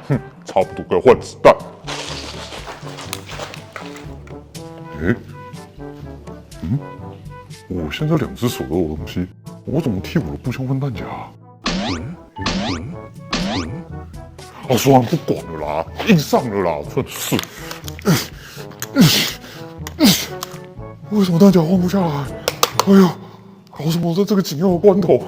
哼，差不多该换子弹。我现在2只手都有东西，我怎么替我的步枪换弹夹？算了，不管了啦，硬上了啦，真是。为什么弹夹换不下来？哎呀，搞什么在这个紧要的关头？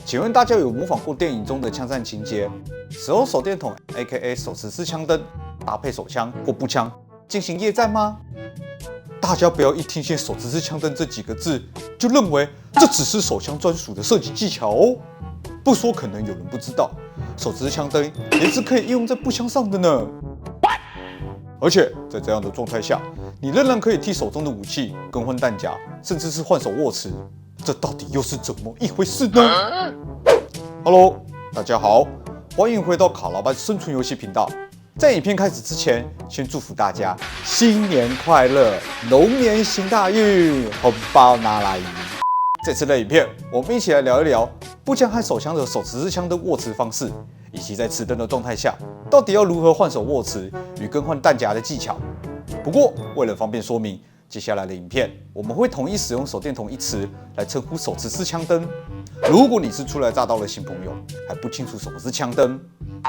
请问大家有模仿过电影中的枪战情节，使用手电筒 （A.K.A. 手持式枪灯）搭配手枪或步枪进行夜战吗？大家不要一听见手持式枪灯这几个字，就认为这只是手枪专属的射击技巧哦。不说可能有人不知道，手持式枪灯也是可以应用在步枪上的呢。而且在这样的状态下，你仍然可以替手中的武器更换弹夹，甚至是换手握持。这到底又是怎么一回事呢 ？Hello， 大家好，欢迎回到卡拉班生存游戏频道。在影片开始之前，先祝福大家新年快乐，龙年行大运，红包拿来！这次的影片，我们一起来聊一聊步枪和手枪的手持式枪灯握持方式，以及在持灯的状态下，到底要如何换手握持与更换弹夹的技巧。不过，为了方便说明，接下来的影片我们会统一使用手电筒一词来称呼手持式枪灯。如果你是初来乍到的新朋友，还不清楚什么是枪灯，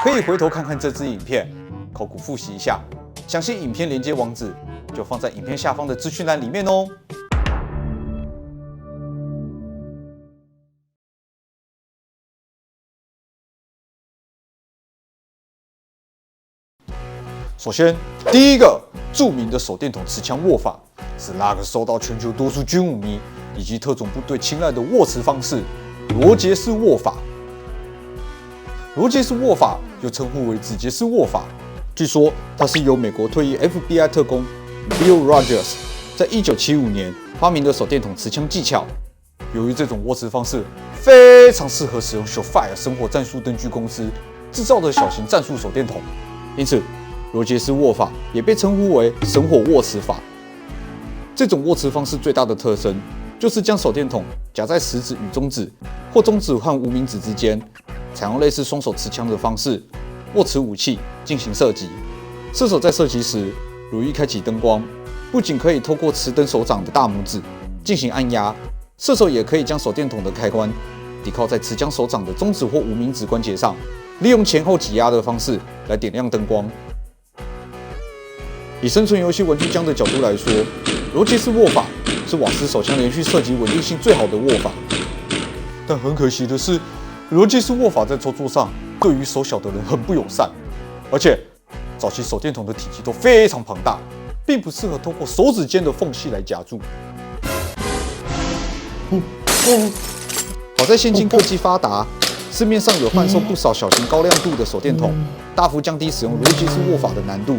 可以回头看看这支影片，考古复习一下。详细影片连接网址就放在影片下方的资讯栏里面哦。首先，第一个著名的手电筒持枪握法，是那个受到全球多数军武迷以及特种部队青睐的握持方式——罗杰式握法。罗杰式握法又称呼为指节式握法。据说它是由美国退役 FBI 特工 Bill Rogers 在1975年发明的手电筒持枪技巧。由于这种握持方式非常适合使用 Surefire 生火战术灯具公司制造的小型战术手电筒，因此罗杰式握法也被称呼为神火握持法。这种握持方式最大的特征就是将手电筒夹在食指与中指，或中指和无名指之间，采用类似双手持枪的方式握持武器进行射击。射手在射击时，如意开启灯光，不仅可以透过持灯手掌的大拇指进行按压，射手也可以将手电筒的开关抵靠在持枪手掌的中指或无名指关节上，利用前后挤压的方式来点亮灯光。以生存游戏玩具枪的角度来说，罗杰式握法是瓦斯手枪连续射击稳定性最好的握法。但很可惜的是，罗杰式握法在操作上对于手小的人很不友善，而且早期手电筒的体积都非常庞大，并不适合透过手指间的缝隙来夹住。好在现今科技发达，市面上有贩售不少小型高亮度的手电筒，大幅降低使用罗杰式握法的难度。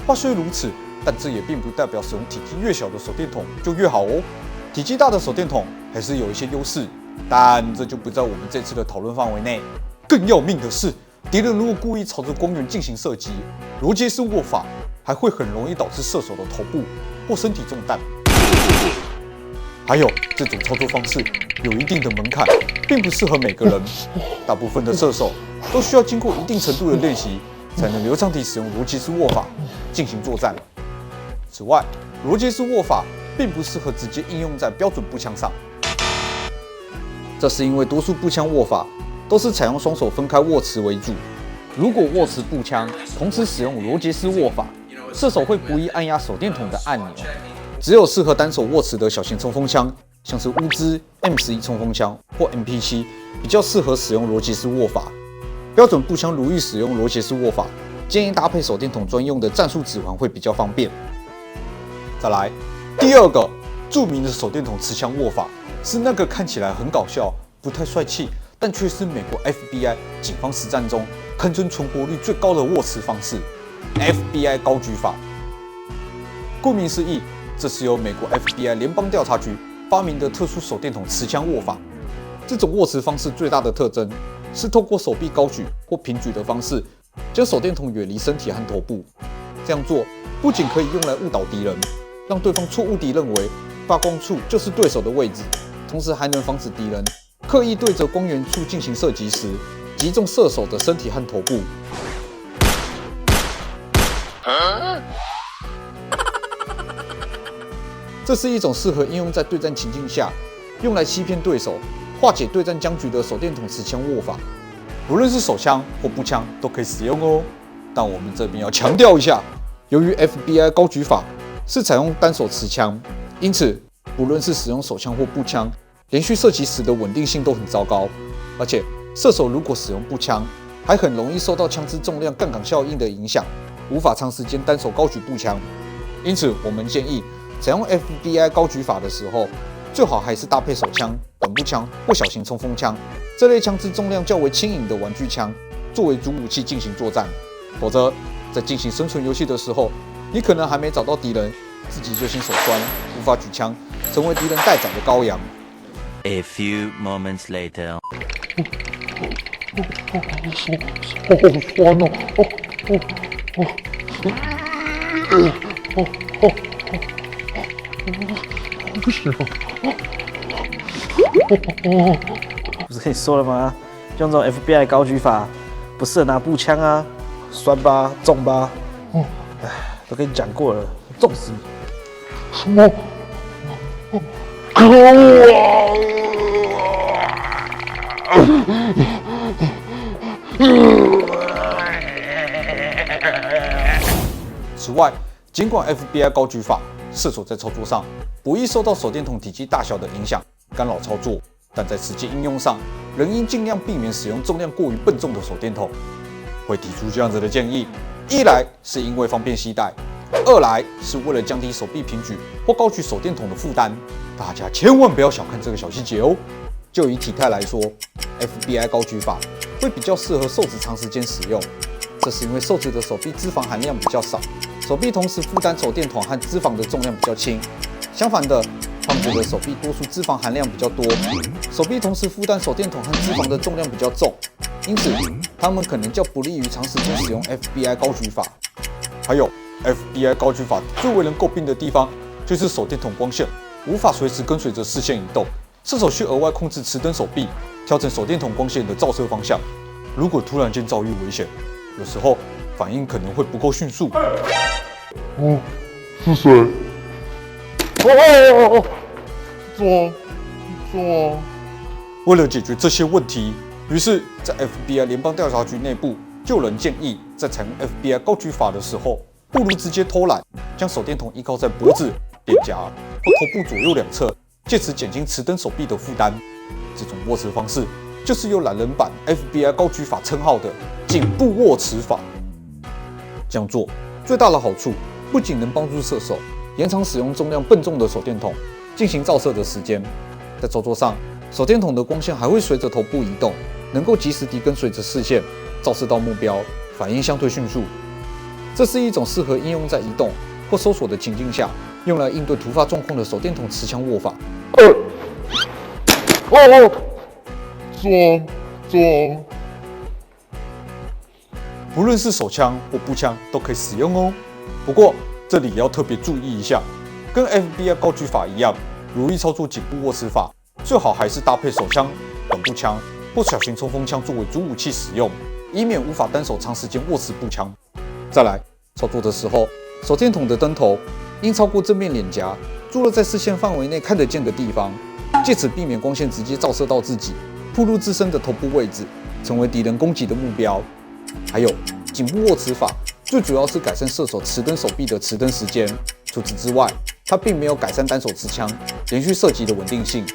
话虽如此，但这也并不代表使用体积越小的手电筒就越好哦。体积大的手电筒还是有一些优势，但这就不在我们这次的讨论范围内。更要命的是，敌人如果故意朝着光源进行射击，罗杰式握法还会很容易导致射手的头部或身体中弹。还有，这种操作方式有一定的门槛，并不适合每个人。大部分的射手都需要经过一定程度的练习，才能流畅地使用罗杰式握法进行作战。此外，罗杰式握法并不适合直接应用在标准步枪上，这是因为多数步枪握法都是采用双手分开握持为主。如果握持步枪，同时使用罗杰式握法，射手会不易按压手电筒的按钮。只有适合单手握持的小型冲锋枪，像是乌兹 M11冲锋枪或 MP7， 比较适合使用罗杰式握法。标准步枪如意使用罗杰式握法，建议搭配手电筒专用的战术指环会比较方便。再来，第二个著名的手电筒持枪握法是那个看起来很搞笑、不太帅气，但却是美国 FBI 警方实战中堪称存活率最高的握持方式 ——FBI 高举法顾名思义，这是由美国 FBI 联邦调查局发明的特殊手电筒持枪握法。这种握持方式最大的特征是透过手臂高举或平举的方式，将手电筒远离身体和头部。这样做不仅可以用来误导敌人，让对方错误地认为发光处就是对手的位置，同时还能防止敌人刻意对着光源处进行射击时，击中射手的身体和头部。这是一种适合应用在对战情境下，用来欺骗对手、化解对战僵局的手电筒持枪握法。不论是手枪或步枪都可以使用哦。但我们这边要强调一下，由于 FBI 高举法是采用单手持枪，因此不论是使用手枪或步枪，连续射击时的稳定性都很糟糕。而且射手如果使用步枪，还很容易受到枪支重量杠杆效应的影响，无法长时间单手高举步枪。因此，我们建议采用 FBI 高举法的时候，最好还是搭配手枪、短步枪或小型冲锋枪这类枪支重量较为轻盈的玩具枪作为主武器进行作战。否则，在进行生存游戏的时候，你可能还没找到敌人，自己就先手酸，无法举枪，成为敌人待宰的羔羊。A few moments later. 不行，不是跟你说了吗？用这种 FBI 高举法，不适合拿步枪啊，酸吧，重吧。都跟你讲过了，重死你！什么？可恶啊！此外，尽管 FBI 高举法射手在操作上不易受到手电筒体积大小的影响干扰操作，但在实际应用上，仍应尽量避免使用重量过于笨重的手电筒。会提出这样子的建议，一来是因为方便携带，二来是为了降低手臂平举或高举手电筒的负担。大家千万不要小看这个小细节哦。就以体态来说 ，FBI 高举法会比较适合瘦子长时间使用，这是因为瘦子的手臂脂肪含量比较少，手臂同时负担手电筒和脂肪的重量比较轻。相反的，胖子的手臂多数脂肪含量比较多，手臂同时负担手电筒和脂肪的重量比较重，因此他们可能较不利于长时间使用 FBI 高举法。还有 FBI 高举法最为人诟病的地方，就是手电筒光线无法随时跟随着视线移动，射手需额外控制持灯手臂，调整手电筒光线的照射方向。如果突然间遭遇危险，有时候反应可能会不够迅速。哦，是谁？哦，装。为了解决这些问题，于是，在 FBI 联邦调查局内部就有人建议，在采用 FBI 高举法的时候，不如直接偷懒，将手电筒依靠在脖子、脸颊或头部左右两侧，借此减轻持灯手臂的负担。这种握持方式就是由懒人版 FBI 高举法称号的颈部握持法。这样做最大的好处，不仅能帮助射手延长使用重量笨重的手电筒进行照射的时间，在操作上，手电筒的光线还会随着头部移动，能够及时地跟随着视线照射到目标，反应相对迅速。这是一种适合应用在移动或搜索的情境下，用来应对突发状况的手电筒持枪握法。装。不论是手枪或步枪都可以使用哦。不过这里也要特别注意一下，跟 FBI 高举法一样，如意操作颈部握持法，最好还是搭配手枪、短步枪或小型冲锋枪作为主武器使用，以免无法单手长时间握持步枪。再来，操作的时候，手电筒的灯头应超过正面脸颊，坐落在视线范围内看得见的地方，借此避免光线直接照射到自己，暴露自身的头部位置，成为敌人攻击的目标。还有颈部握持法，最主要是改善射手持灯手臂的持灯时间。除此之外，它并没有改善单手持枪连续射击的稳定性。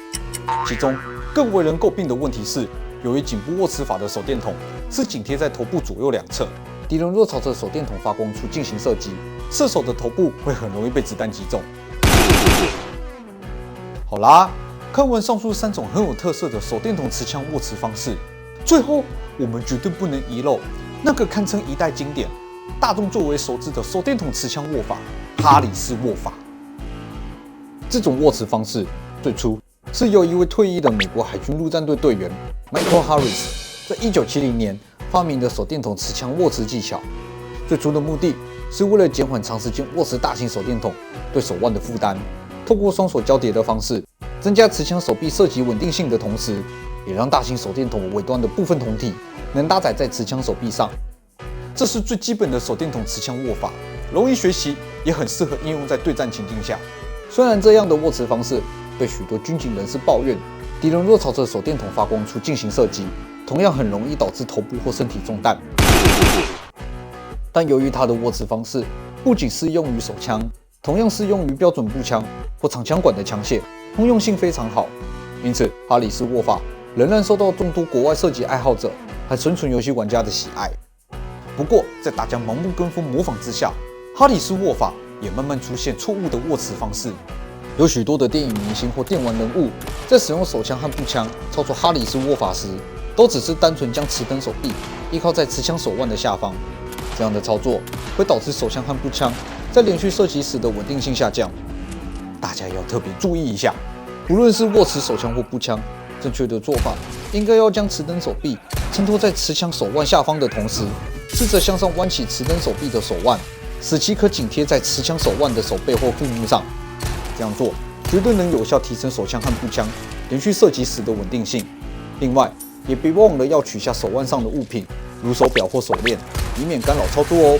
其中更为人诟病的问题是，由于颈部握持法的手电筒是紧贴在头部左右两侧，敌人若朝着手电筒发光处进行射击，射手的头部会很容易被子弹击中。好啦，看完上述3种很有特色的手电筒持枪握持方式，最后我们绝对不能遗漏那个堪称一代经典、大众最为熟知的手电筒持枪握法——哈里斯握法。这种握持方式最初是由一位退役的美国海军陆战队队员 Michael Harris 在1970年发明的手电筒持枪握持技巧。最初的目的是为了减缓长时间握持大型手电筒对手腕的负担，透过双手交叠的方式，增加持枪手臂射击稳定性的同时，也让大型手电筒尾端的部分筒体能搭载在持枪手臂上。这是最基本的手电筒持枪握法，容易学习，也很适合应用在对战情境下。虽然这样的握持方式被许多军警人士抱怨，敌人若朝着手电筒发光处进行射击，同样很容易导致头部或身体中弹。但由于它的握持方式不仅适用于手枪，同样适用于标准步枪或长枪管的枪械，通用性非常好，因此哈里斯握法仍然受到众多国外射击爱好者和生存游戏玩家的喜爱。不过，在大家盲目跟风模仿之下，哈里斯握法也慢慢出现错误的握持方式。有许多的电影明星或电玩人物在使用手枪和步枪操作哈里斯握法时，都只是单纯将持灯手臂依靠在持枪手腕的下方。这样的操作会导致手枪和步枪在连续射击时的稳定性下降。大家要特别注意一下，无论是握持手枪或步枪，正确的做法应该要将持灯手臂衬托在持枪手腕下方的同时，试着向上弯起持灯手臂的手腕，使其可紧贴在持枪手腕的手背或腹部上。这样做绝对能有效提升手枪和步枪连续射击时的稳定性。另外，也别忘了要取下手腕上的物品，如手表或手链，以免干扰操作哦。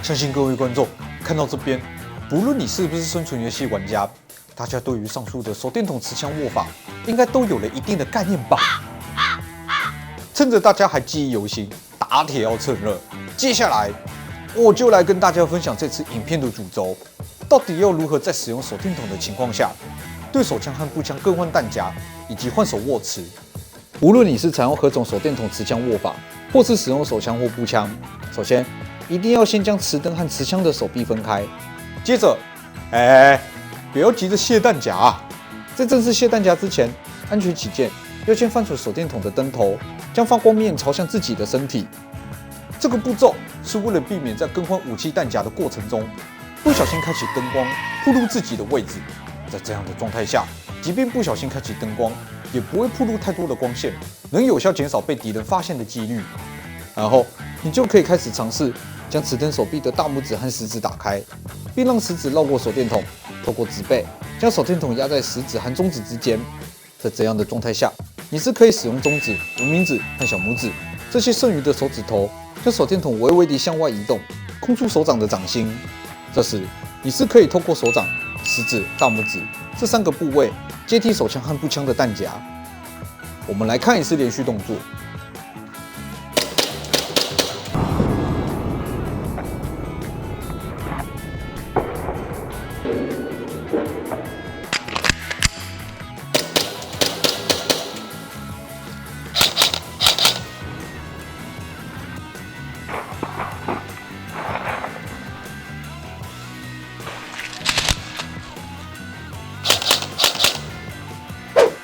相信各位观众看到这边，不论你是不是生存游戏玩家，大家对于上述的手电筒持枪握法应该都有了一定的概念吧？趁着大家还记忆犹新，打铁要趁热。接下来我就来跟大家分享这次影片的主轴，到底要如何在使用手电筒的情况下，对手枪和步枪更换弹夹以及换手握持。无论你是采用何种手电筒持枪握法，或是使用手枪或步枪，首先一定要先将持灯和持枪的手臂分开。接着，不要急着卸弹夹啊！在正式卸弹夹之前，安全起见，要先翻转手电筒的灯头，将发光面朝向自己的身体。这个步骤是为了避免在更换武器弹夹的过程中，不小心开启灯光，暴露自己的位置。在这样的状态下，即便不小心开启灯光，也不会暴露太多的光线，能有效减少被敌人发现的几率。然后你就可以开始尝试将持灯手臂的大拇指和食指打开，并让食指绕过手电筒，透过指背将手电筒压在食指和中指之间。在这样的状态下，你是可以使用中指、无名指和小拇指这些剩余的手指头，将手电筒微微地向外移动，空出手掌的掌心。这时，你是可以透过手掌、食指、大拇指这3个部位接替手枪和步枪的弹夹。我们来看一次连续动作。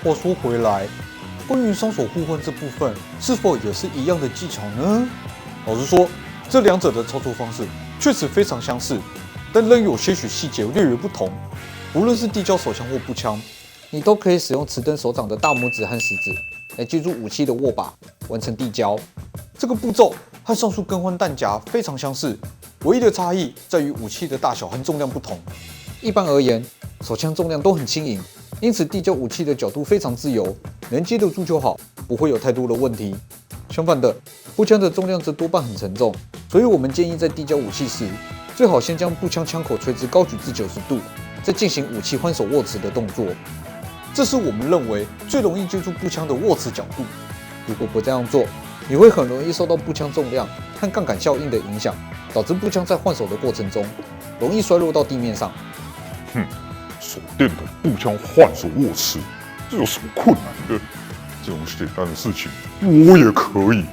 话说回来，关于双手互换这部分，是否也是一样的技巧呢？老实说，这两者的操作方式确实非常相似，但仍有些许细节略有不同。无论是递交手枪或步枪，你都可以使用持灯手掌的大拇指和食指来接住武器的握把，完成递交。这个步骤和上述更换弹夹非常相似，唯一的差异在于武器的大小和重量不同。一般而言，手枪重量都很轻盈，因此递交武器的角度非常自由，能接得住就好，不会有太多的问题。相反的，步枪的重量则多半很沉重，所以我们建议在递交武器时，最好先将步枪枪口垂直高举至90度，再进行武器换手握持的动作。这是我们认为最容易接住步枪的握持角度。如果不这样做，你会很容易受到步枪重量和杠杆效应的影响，导致步枪在换手的过程中容易摔落到地面上。手电筒步枪换手握持，这有什么困难的？这种简单的事情我也可以。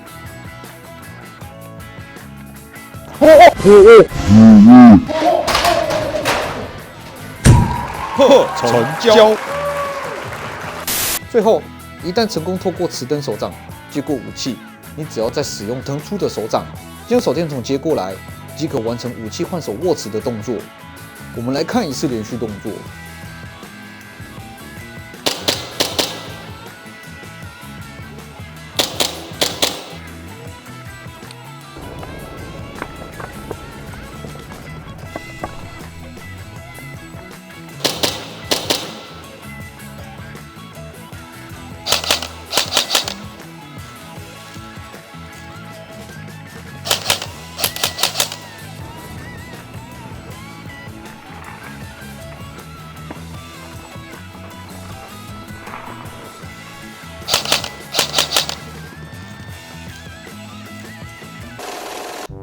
成交。最后，一旦成功透过持灯手掌接过武器，你只要在使用腾出的手掌，将手电筒接过来，即可完成武器换手握持的动作。我们来看一次连续动作。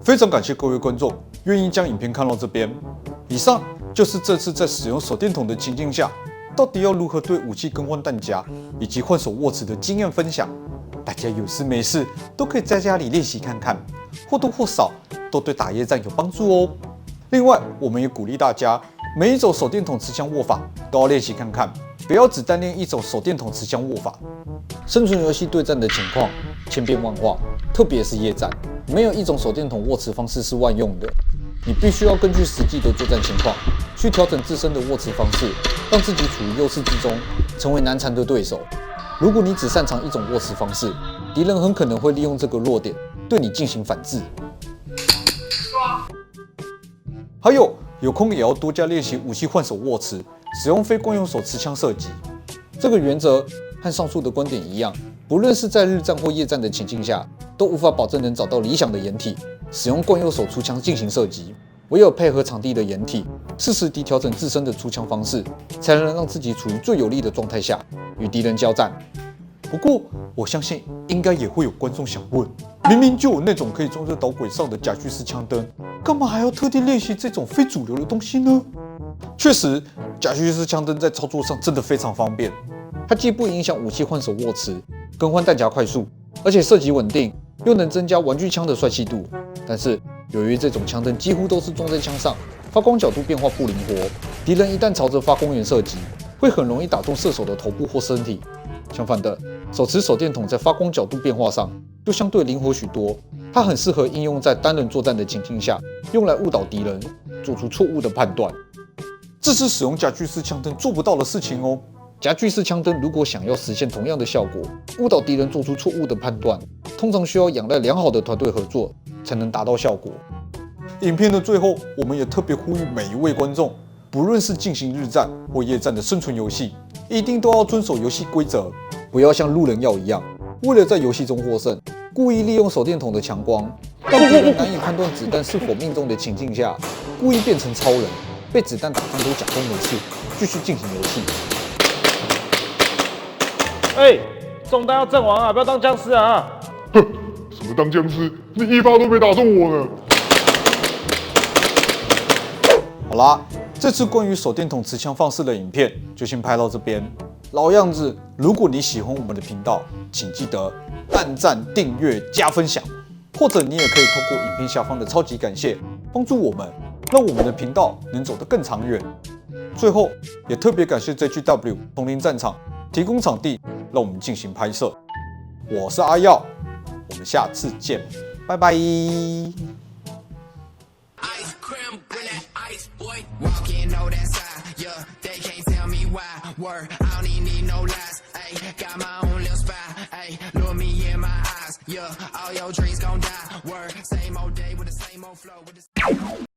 非常感谢各位观众愿意将影片看到这边。以上就是这次在使用手电筒的情境下，到底要如何对武器更换弹夹以及换手握持的经验分享。大家有事没事都可以在家里练习看看，或多或少都对打夜战有帮助哦。另外，我们也鼓励大家每一种手电筒持枪握法都要练习看看，不要只单练一种手电筒持枪握法。生存游戏对战的情况千变万化，特别是夜战，没有一种手电筒握持方式是万用的。你必须要根据实际的作战情况去调整自身的握持方式，让自己处于优势之中，成为难缠的对手。如果你只擅长一种握持方式，敌人很可能会利用这个弱点对你进行反制。还有空也要多加练习武器换手握持，使用非惯用手持枪射击。这个原则和上述的观点一样，不论是在日战或夜战的情境下，都无法保证能找到理想的掩体，使用惯用手出枪进行射击。唯有配合场地的掩体，适时地调整自身的出枪方式，才能让自己处于最有利的状态下与敌人交战。不过，我相信应该也会有观众想问：明明就有那种可以装在导轨上的夹具式枪灯，干嘛还要特地练习这种非主流的东西呢？确实，夹具式枪灯在操作上真的非常方便，它既不影响武器换手握持、更换弹夹快速，而且射击稳定，又能增加玩具枪的帅气度。但是，由于这种枪灯几乎都是装在枪上，发光角度变化不灵活，敌人一旦朝着发光源射击，会很容易打中射手的头部或身体。相反的，手持手电筒在发光角度变化上就相对灵活许多，它很适合应用在单人作战的情境下，用来误导敌人，做出错误的判断。这是使用夹具式枪灯做不到的事情哦。夹具式枪灯如果想要实现同样的效果，误导敌人做出错误的判断，通常需要仰赖良好的团队合作才能达到效果。影片的最后，我们也特别呼吁每一位观众，不论是进行日战或夜战的生存游戏，一定都要遵守游戏规则，不要像路人妖一样，为了在游戏中获胜，故意利用手电筒的强光，让敌人难以判断子弹是否命中的情境下，故意变成超人，被子弹打中都假装没事，继续进行游戏。中弹要阵亡啊，不要当僵尸啊！哼，什么当僵尸？你一发都没打中我呢！好啦，这次关于手电筒持枪方式的影片就先拍到这边。老样子，如果你喜欢我们的频道，请记得按赞、订阅、加分享，或者你也可以透过影片下方的超级感谢，帮助我们，让我们的频道能走得更长远。最后，也特别感谢 JGW 丛林战场提供场地，让我们进行拍摄。我是阿耀，我们下次见，拜拜。Walking on that side, yeah, they can't tell me why. Word, I don't even need no lies. Ayy, got my own little spy. Ayy, look me in my eyes. Yeah, all your dreams gon' die. Word, same old day with the same old flow.